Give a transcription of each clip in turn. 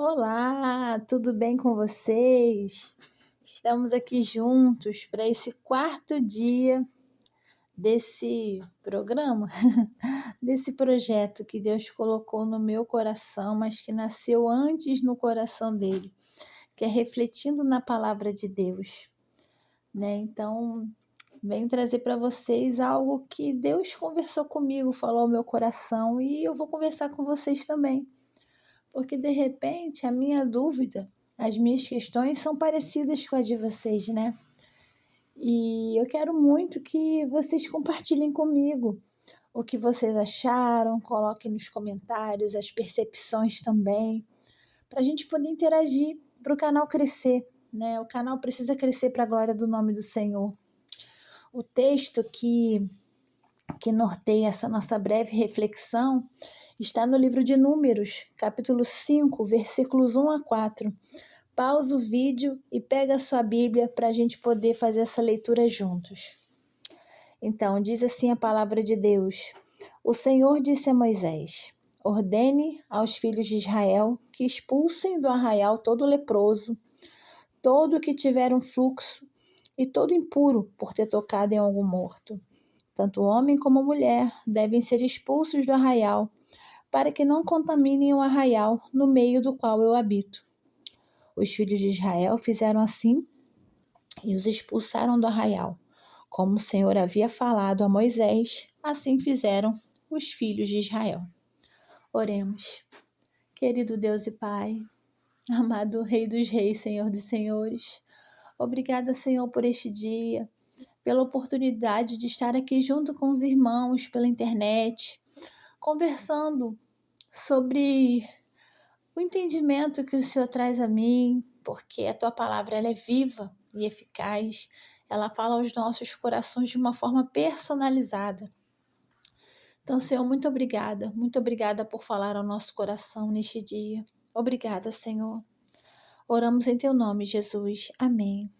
Olá, tudo bem com vocês? Estamos aqui juntos para esse quarto dia desse programa, desse projeto que Deus colocou no meu coração, mas que nasceu antes no coração dele, que é refletindo na palavra de Deus, né? Então, venho trazer para vocês algo que Deus conversou comigo, falou ao meu coração e eu vou conversar com vocês também. Porque de repente a minha dúvida, as minhas questões são parecidas com a de vocês, né? E eu quero muito que vocês compartilhem comigo o que vocês acharam, coloquem nos comentários as percepções também, para a gente poder interagir, para o canal crescer, né? O canal precisa crescer para a glória do nome do Senhor. O texto que norteia essa nossa breve reflexão está no livro de Números, capítulo 5, versículos 1 a 4. Pausa o vídeo e pega a sua Bíblia para a gente poder fazer essa leitura juntos. Então, diz assim a palavra de Deus: O Senhor disse a Moisés: Ordene aos filhos de Israel que expulsem do arraial todo leproso, todo que tiver um fluxo e todo impuro por ter tocado em algum morto. Tanto homem como mulher devem ser expulsos do arraial, para que não contaminem o arraial no meio do qual eu habito. Os filhos de Israel fizeram assim e os expulsaram do arraial. Como o Senhor havia falado a Moisés, assim fizeram os filhos de Israel. Oremos. Querido Deus e Pai, amado Rei dos Reis, Senhor dos Senhores, obrigada, Senhor, por este dia, pela oportunidade de estar aqui junto com os irmãos pela internet, conversando sobre o entendimento que o Senhor traz a mim, porque a Tua palavra ela é viva e eficaz, ela fala aos nossos corações de uma forma personalizada. Então, Senhor, muito obrigada por falar ao nosso coração neste dia. Obrigada, Senhor. Oramos em Teu nome, Jesus. Amém.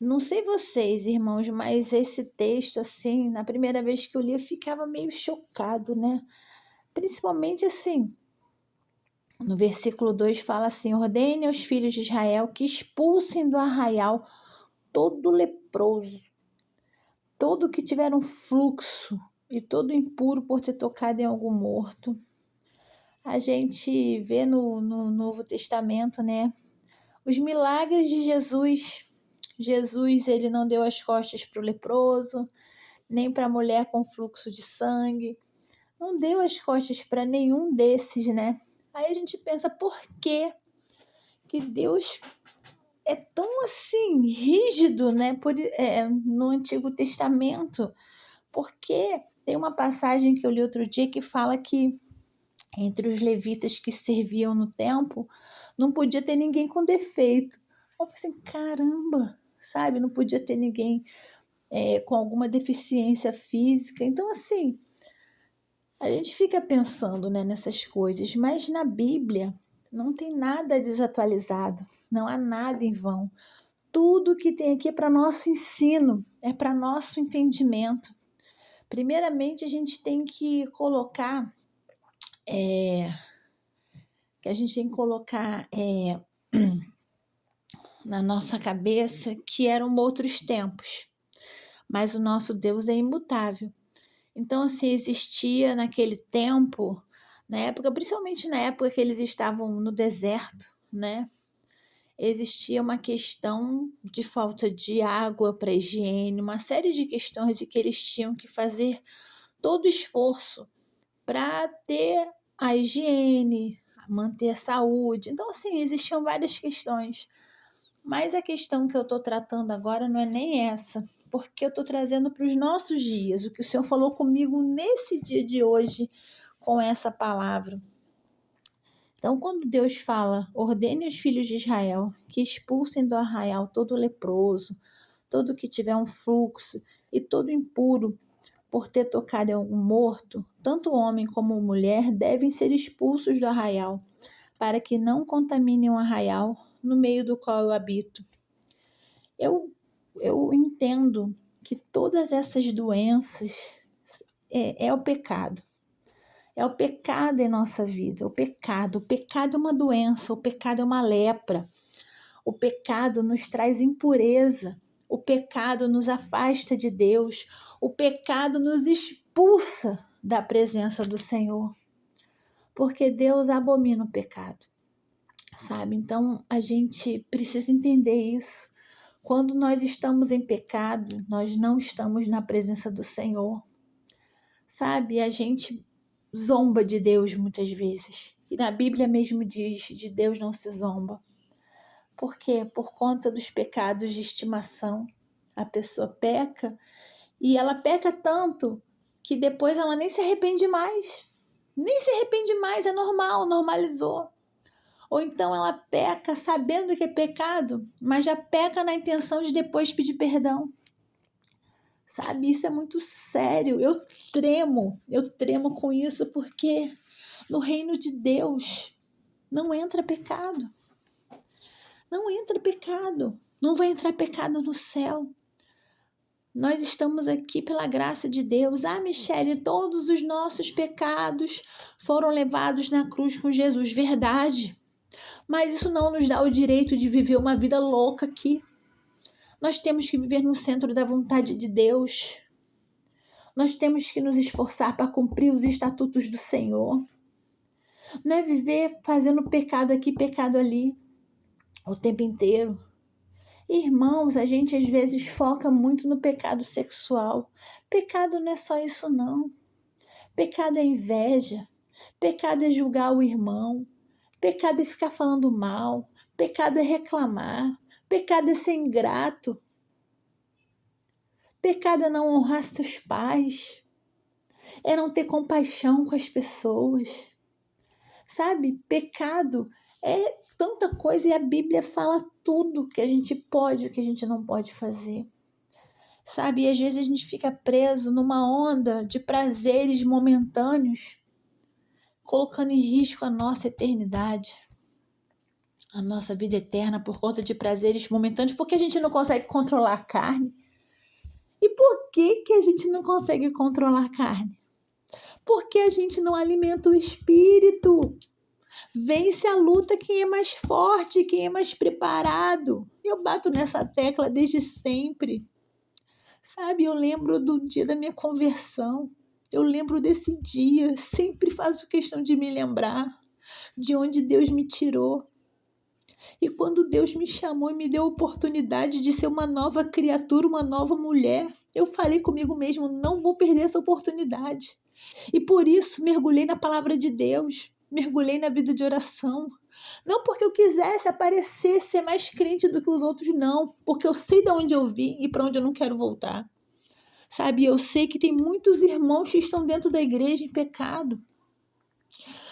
Não sei vocês, irmãos, mas esse texto, assim, na primeira vez que eu li, eu ficava meio chocado, né? Principalmente assim, no versículo 2 fala assim: Ordene aos filhos de Israel que expulsem do arraial todo leproso, todo que tiver um fluxo e todo impuro por ter tocado em algum morto. A gente vê no Novo Testamento, né, os milagres de Jesus. Jesus, ele não deu as costas para o leproso, nem para a mulher com fluxo de sangue. Não deu as costas para nenhum desses, né? Aí a gente pensa, por que Deus é tão assim rígido, né? No Antigo Testamento, porque tem uma passagem que eu li outro dia que fala que entre os levitas que serviam no templo não podia ter ninguém com defeito. Eu falei assim, caramba, sabe? Não podia ter ninguém com alguma deficiência física. Então, assim, a gente fica pensando, né, nessas coisas, mas na Bíblia não tem nada desatualizado, não há nada em vão. Tudo que tem aqui é para nosso ensino, é para nosso entendimento. Primeiramente, a gente tem que colocar, na nossa cabeça que eram outros tempos, mas o nosso Deus é imutável. Então, assim, existia naquele tempo, na época, principalmente na época que eles estavam no deserto, né? Existia uma questão de falta de água para higiene, uma série de questões e que eles tinham que fazer todo o esforço para ter a higiene, manter a saúde. Então, assim, existiam várias questões. Mas a questão que eu estou tratando agora não é nem essa, porque eu estou trazendo para os nossos dias, o que o Senhor falou comigo nesse dia de hoje com essa palavra. Então, quando Deus fala, ordene os filhos de Israel que expulsem do arraial todo leproso, todo que tiver um fluxo e todo impuro por ter tocado em algum morto, tanto homem como mulher devem ser expulsos do arraial, para que não contaminem o arraial no meio do qual eu habito. Eu entendo que todas essas doenças é o pecado. É o pecado em nossa vida, o pecado. O pecado é uma doença, o pecado é uma lepra. O pecado nos traz impureza. O pecado nos afasta de Deus. O pecado nos expulsa da presença do Senhor. Porque Deus abomina o pecado, sabe? Então a gente precisa entender isso. Quando nós estamos em pecado, nós não estamos na presença do Senhor. Sabe? A gente zomba de Deus muitas vezes. E na Bíblia mesmo diz, de Deus não se zomba. Por quê? Por conta dos pecados de estimação. A pessoa peca e ela peca tanto que depois ela nem se arrepende mais. Nem se arrepende mais, é normal, normalizou. Ou então ela peca sabendo que é pecado, mas já peca na intenção de depois pedir perdão. Sabe, isso é muito sério. Eu tremo com isso porque no reino de Deus não entra pecado. Não entra pecado. Não vai entrar pecado no céu. Nós estamos aqui pela graça de Deus. Ah, Michele, todos os nossos pecados foram levados na cruz com Jesus. Verdade. Mas isso não nos dá o direito de viver uma vida louca aqui. Nós temos que viver no centro da vontade de Deus. Nós temos que nos esforçar para cumprir os estatutos do Senhor. Não é viver fazendo pecado aqui, pecado ali, o tempo inteiro. Irmãos, a gente às vezes foca muito no pecado sexual. Pecado não é só isso, não. Pecado é inveja. Pecado é julgar o irmão. Pecado é ficar falando mal. Pecado é reclamar. Pecado é ser ingrato. Pecado é não honrar seus pais. É não ter compaixão com as pessoas. Sabe? Pecado é tanta coisa e a Bíblia fala tudo que a gente pode e o que a gente não pode fazer. Sabe? E às vezes a gente fica preso numa onda de prazeres momentâneos, colocando em risco a nossa eternidade, a nossa vida eterna por conta de prazeres momentâneos, porque a gente não consegue controlar a carne. E por que a gente não consegue controlar a carne? Porque a gente não alimenta o espírito. Vence a luta quem é mais forte, quem é mais preparado. Eu bato nessa tecla desde sempre. Sabe, eu lembro do dia da minha conversão. Eu lembro desse dia. Sempre faço questão de me lembrar de onde Deus me tirou. E quando Deus me chamou e me deu a oportunidade de ser uma nova criatura, uma nova mulher, eu falei comigo mesmo, não vou perder essa oportunidade. E por isso mergulhei na palavra de Deus, mergulhei na vida de oração. Não porque eu quisesse aparecer, ser mais crente do que os outros, não. Porque eu sei de onde eu vim e para onde eu não quero voltar. Sabe, eu sei que tem muitos irmãos que estão dentro da igreja em pecado,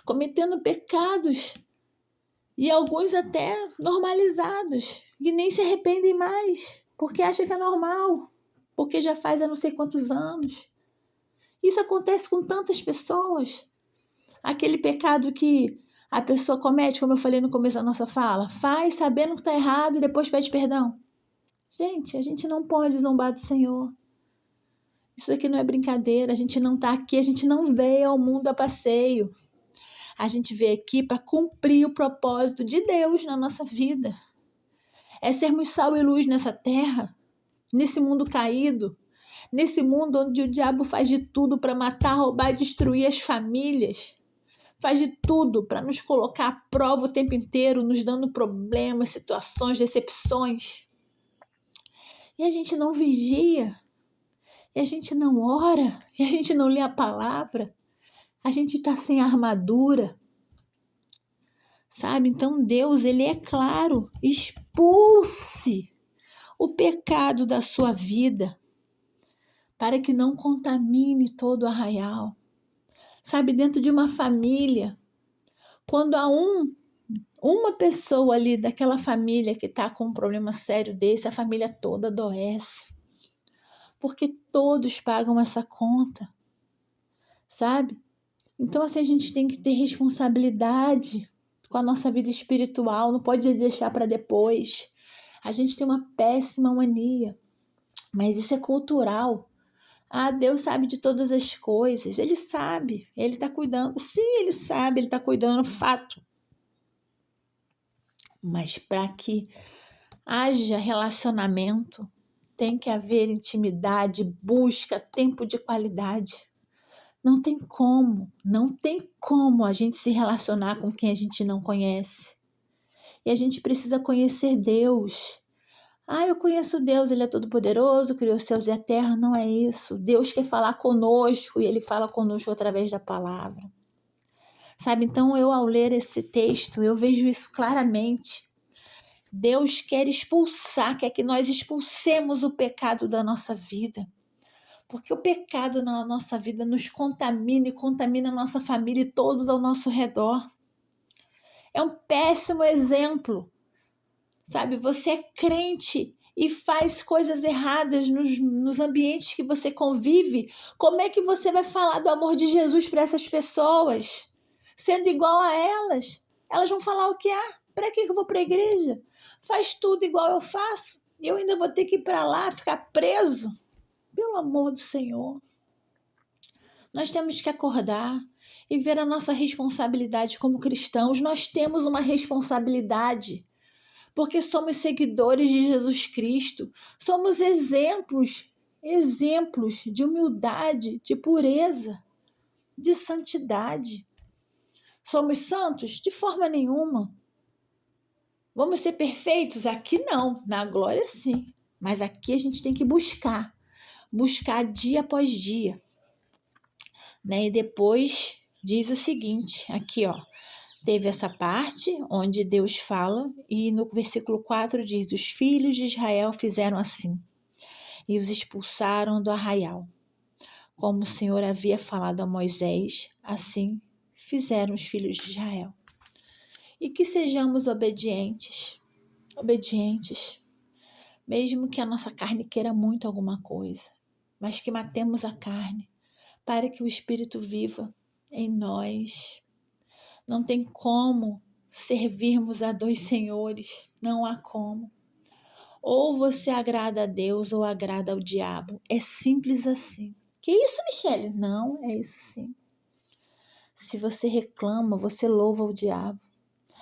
cometendo pecados, e alguns até normalizados, e nem se arrependem mais, porque acham que é normal, porque já faz há não sei quantos anos. Isso acontece com tantas pessoas. Aquele pecado que a pessoa comete, como eu falei no começo da nossa fala, faz sabendo que está errado e depois pede perdão. Gente, a gente não pode zombar do Senhor. Isso aqui não é brincadeira, a gente não está aqui, a gente não veio ao mundo a passeio. A gente veio aqui para cumprir o propósito de Deus na nossa vida. É sermos sal e luz nessa terra, nesse mundo caído, nesse mundo onde o diabo faz de tudo para matar, roubar e destruir as famílias. Faz de tudo para nos colocar à prova o tempo inteiro, nos dando problemas, situações, decepções. E a gente não vigia, e a gente não ora, e a gente não lê a palavra. A gente está sem armadura, sabe? Então Deus, ele é claro, expulse o pecado da sua vida para que não contamine todo o arraial. Sabe, dentro de uma família, quando há uma pessoa ali daquela família que está com um problema sério desse, a família toda adoece. Porque todos pagam essa conta, sabe? Então, assim, a gente tem que ter responsabilidade com a nossa vida espiritual, não pode deixar para depois. A gente tem uma péssima mania, mas isso é cultural. Deus sabe de todas as coisas. Ele sabe, ele está cuidando. Sim, ele sabe, ele está cuidando, fato. Mas para que haja relacionamento, tem que haver intimidade, busca, tempo de qualidade. Não tem como a gente se relacionar com quem a gente não conhece. E a gente precisa conhecer Deus. Eu conheço Deus, Ele é todo-poderoso, criou os céus e a terra. Não é isso. Deus quer falar conosco e Ele fala conosco através da palavra. Sabe, então eu ao ler esse texto, eu vejo isso claramente. Deus quer expulsar, quer que nós expulsemos o pecado da nossa vida. Porque o pecado na nossa vida nos contamina e contamina a nossa família e todos ao nosso redor. É um péssimo exemplo. Sabe, você é crente e faz coisas erradas nos ambientes que você convive. Como é que você vai falar do amor de Jesus para essas pessoas? Sendo igual a elas. Elas vão falar o que? Para que eu vou para a igreja? Faz tudo igual eu faço. E eu ainda vou ter que ir para lá, ficar preso? Pelo amor do Senhor. Nós temos que acordar e ver a nossa responsabilidade como cristãos. Nós temos uma responsabilidade, porque somos seguidores de Jesus Cristo. Somos exemplos de humildade, de pureza, de santidade. Somos santos? De forma nenhuma. Vamos ser perfeitos? Aqui não, na glória sim. Mas aqui a gente tem que buscar dia após dia. E depois diz o seguinte, aqui teve essa parte onde Deus fala e no versículo 4 diz: os filhos de Israel fizeram assim e os expulsaram do arraial. Como o Senhor havia falado a Moisés, assim fizeram os filhos de Israel. E que sejamos obedientes, mesmo que a nossa carne queira muito alguma coisa, mas que matemos a carne para que o Espírito viva em nós. Não tem como servirmos a dois senhores, não há como. Ou você agrada a Deus ou agrada ao diabo. É simples assim. Que isso, Michele? Não, é isso sim. Se você reclama, você louva o diabo.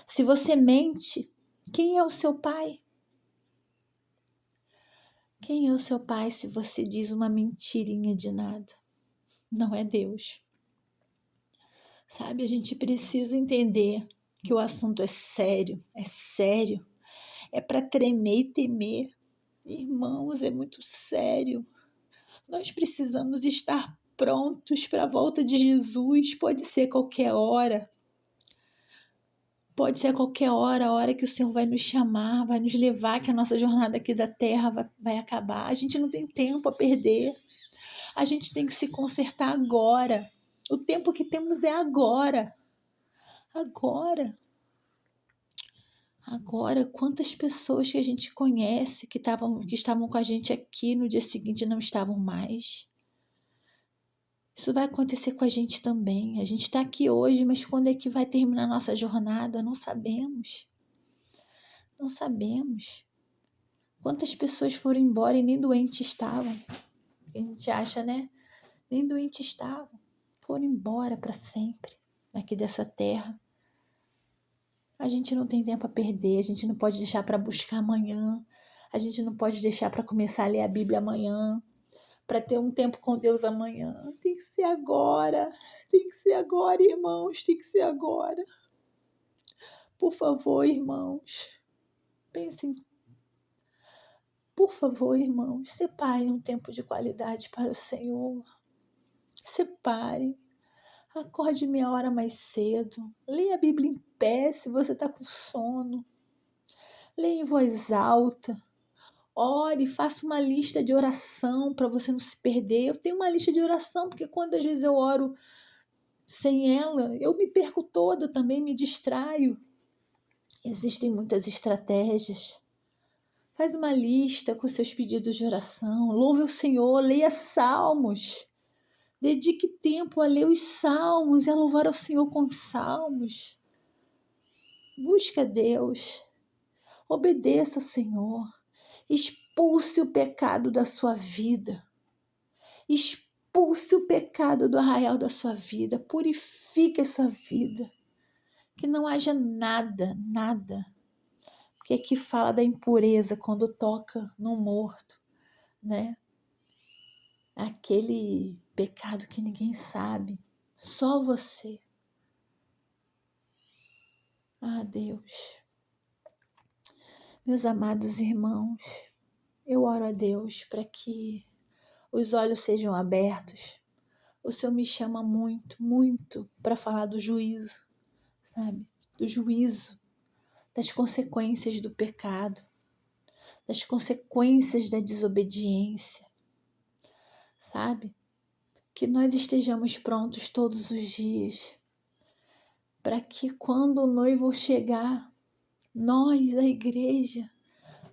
Se você mente, quem é o seu pai? Quem é o seu pai se você diz uma mentirinha de nada? Não é Deus. Sabe, a gente precisa entender que o assunto é sério, é para tremer e temer. Irmãos, é muito sério. Nós precisamos estar prontos para a volta de Jesus. Pode ser qualquer hora. Pode ser a qualquer hora, a hora que o Senhor vai nos chamar, vai nos levar, que a nossa jornada aqui da terra vai acabar. A gente não tem tempo a perder. A gente tem que se consertar agora. O tempo que temos é agora. Agora, quantas pessoas que a gente conhece que estavam com a gente aqui no dia seguinte não estavam mais? Isso vai acontecer com a gente também. A gente está aqui hoje, mas quando é que vai terminar a nossa jornada? Não sabemos. Não sabemos. Quantas pessoas foram embora e nem doentes estavam? A gente acha, né? Nem doentes estavam. Foram embora para sempre aqui dessa terra. A gente não tem tempo a perder, a gente não pode deixar para buscar amanhã. A gente não pode deixar para começar a ler a Bíblia amanhã, para ter um tempo com Deus amanhã. Tem que ser agora. Tem que ser agora, irmãos. Tem que ser agora. Por favor, irmãos. Pensem. Por favor, irmãos. Separem um tempo de qualidade para o Senhor. Separem. Acorde meia hora mais cedo. Leia a Bíblia em pé se você está com sono. Leia em voz alta. Ore, faça uma lista de oração para você não se perder. Eu tenho uma lista de oração, porque quando às vezes eu oro sem ela, eu me perco toda, também me distraio. Existem muitas estratégias. Faz uma lista com seus pedidos de oração. Louve o Senhor, leia salmos. Dedique tempo a ler os salmos e a louvar ao Senhor com os salmos. Busque a Deus. Obedeça ao Senhor. Expulse o pecado da sua vida. Expulse o pecado do arraial da sua vida. Purifique a sua vida. Que não haja nada, nada. Porque aqui fala da impureza quando toca no morto, né? Aquele pecado que ninguém sabe. Só você. Ah, Deus. Meus amados irmãos, eu oro a Deus para que os olhos sejam abertos. O Senhor me chama muito, muito para falar do juízo, sabe? Do juízo, das consequências do pecado, das consequências da desobediência, sabe? Que nós estejamos prontos todos os dias, para que quando o noivo chegar, nós, a igreja,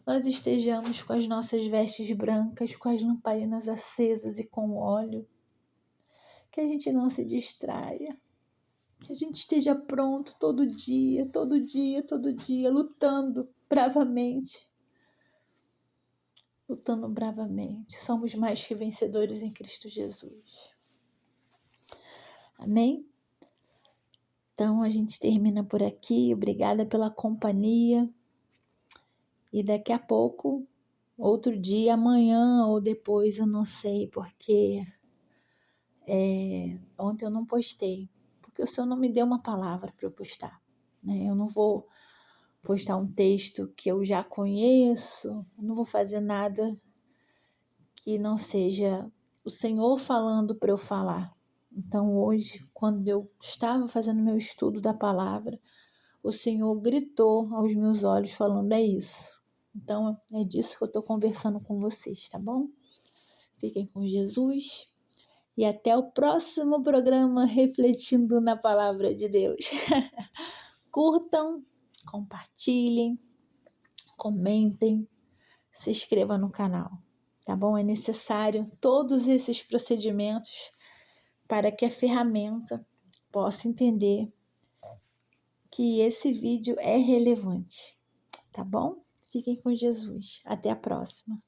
nós estejamos com as nossas vestes brancas, com as lamparinas acesas e com óleo. Que a gente não se distraia. Que a gente esteja pronto todo dia, todo dia, todo dia, lutando bravamente. Lutando bravamente. Somos mais que vencedores em Cristo Jesus. Amém? Então a gente termina por aqui. Obrigada pela companhia. E daqui a pouco, outro dia, amanhã ou depois, eu não sei, porque ontem eu não postei. Porque o Senhor não me deu uma palavra para eu postar. Né? Eu não vou postar um texto que eu já conheço. Eu não vou fazer nada que não seja o Senhor falando para eu falar. Então hoje, quando eu estava fazendo meu estudo da palavra, o Senhor gritou aos meus olhos falando, é isso. Então é disso que eu estou conversando com vocês, tá bom? Fiquem com Jesus e até o próximo programa Refletindo na Palavra de Deus. Curtam, compartilhem, comentem, se inscrevam no canal, tá bom? É necessário todos esses procedimentos para que a ferramenta possa entender que esse vídeo é relevante, tá bom? Fiquem com Jesus. Até a próxima.